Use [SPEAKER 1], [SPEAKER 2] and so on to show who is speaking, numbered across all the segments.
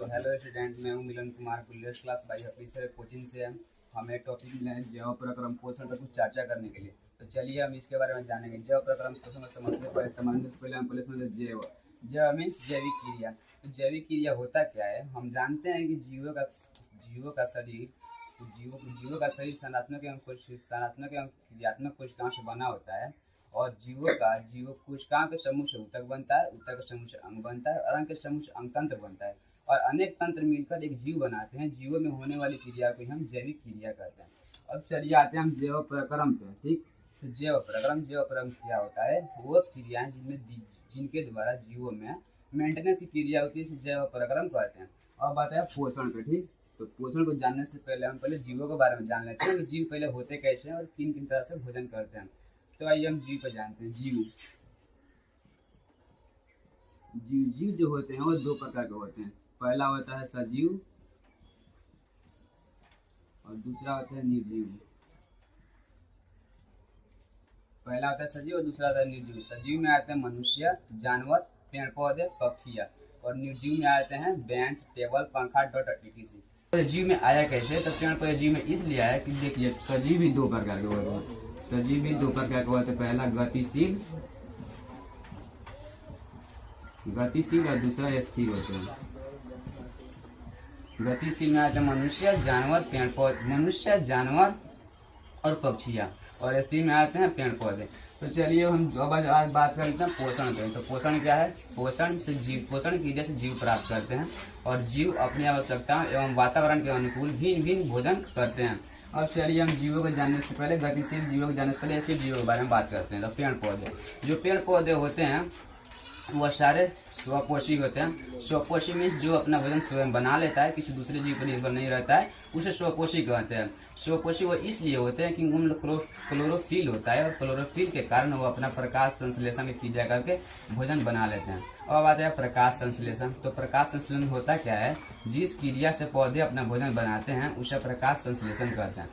[SPEAKER 1] Hello student, मैं हूं Milan Kumar police class by officer coaching से। हम एक टॉपिक मिला है जैव प्रक्रम पोषण पर कुछ चर्चा करने के लिए। तो चलिए हम इसके बारे में जानेंगे। जैव प्रक्रम पोषण को समझने से पहले हम पहले समझे जैव। जैव मीन्स जैविक क्रिया। तो जैविक क्रिया होता क्या है? हम जानते हैं कि जीवों का शरीर संरचनात्मक एवं क्रियात्मक कोशिकाओं से बना होता है। और जीव कोशिकाओं के समूह से ऊतक बनता है, ऊतक के समूह से अंग बनता है और अंग के समूह से अंग तंत्र बनता है और अनेक तंत्र मिलकर एक जीव बनाते हैं। जीवों में होने वाली क्रिया को हम जैविक क्रिया कहते हैं। अब चलिए आते हैं हम जैव प्रक्रम पे। ठीक, तो जैव प्रक्रम क्या होता है? वो क्रियाएं जिनके द्वारा जीवों में मेंटेनेंस की क्रिया होती है, इसे जैव प्रक्रम कहते हैं। अब आता है पोषण पे। ठीक, तो पोषण को जानने से पहले हम जीवों के बारे में जान लेते हैं कि जीव पहले होते कैसे हैं और किन किन तरह से भोजन करते हैं। तो आइए हम जीव पर जानते हैं। जीव जो होते हैं वो दो प्रकार के होते हैं। पहला होता है सजीव और दूसरा होता है निर्जीव। पहला होता है सजीव और दूसरा होता है निर्जीव। सजीव में आते हैं मनुष्य, जानवर, पेड़ पौधे, पक्षियाँ। और निर्जीव में आते हैं बेंच, टेबल, पंखा, डॉट etc। तो जीव में आया कैसे? तो पेड़ पौधे जीव में इसलिए आया कि देखिए सजीव भी दो प्रकार के होते हैं। पहला गतिशील और दूसरा स्थिर होते हैं। गतिशील में आते हैं मनुष्य, जानवर, पेड़ पौधे, मनुष्य, जानवर और पक्षियाँ। और स्थिर में आते हैं पेड़ पौधे। तो चलिए हम आज बात कर लेते हैं पोषण पे। तो पोषण क्या है? पोषण की वजह से जीव प्राप्त करते हैं और जीव अपनी आवश्यकताओं एवं वातावरण के अनुकूल भिन्न भिन्न भोजन करते हैं। अब चलिए हम जीवों को जानने से पहले, गतिशील जीवों को जानने से पहले फिर जीवों के बारे में बात करते हैं। तो पेड़ पौधे, जो पेड़ पौधे होते हैं वह सारे स्वपोषी होते हैं। स्वपोषी मीन्स जो अपना भोजन स्वयं बना लेता है, किसी दूसरे जीव पर निर्भर नहीं रहता है, उसे स्वपोषी कहते हैं। स्वपोषी वो इसलिए होते हैं कि उनमें क्लोरोफिल होता है और क्लोरोफिल के कारण वो अपना प्रकाश संश्लेषण की क्रिया करके भोजन बना लेते हैं। अब आता है प्रकाश संश्लेषण। तो प्रकाश संश्लेषण होता क्या है? जिस क्रिया से पौधे अपना भोजन बनाते हैं उसे प्रकाश संश्लेषण कहते हैं।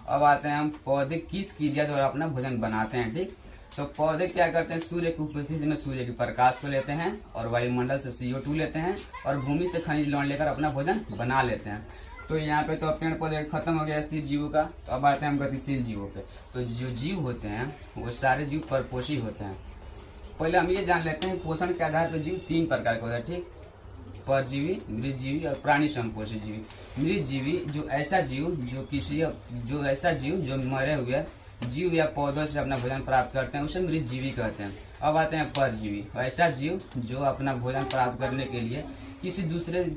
[SPEAKER 1] अब आते हैं हम पौधे किस क्रिया द्वारा अपना भोजन बनाते हैं। ठीक, तो पौधे क्या करते हैं? सूर्य की उपस्थिति में सूर्य के प्रकाश को लेते हैं और वायुमंडल से CO2 लेते हैं और भूमि से खनिज लवण लेकर अपना भोजन बना लेते हैं। तो यहाँ पे तो पेड़ पौधे खत्म हो गया स्थिर जीवों का। तो अब आते हैं हम गतिशील जीवों पे। तो जो जीव होते हैं वो सारे जीव परपोषी होते हैं। पहले हम ये जान लेते हैं पोषण के आधार पर जीव तीन प्रकार के होते हैं। ठीक, परजीवी, मृतजीवी और प्राणी संपोषी जीवी। मृतजीवी जो ऐसा जीव जो मरे हुए जीव या पौधों से अपना भोजन प्राप्त करते हैं उसे मृतजीवी कहते हैं। अब आते हैं परजीवी, ऐसा जीव जो अपना भोजन प्राप्त करने के लिए किसी दूसरे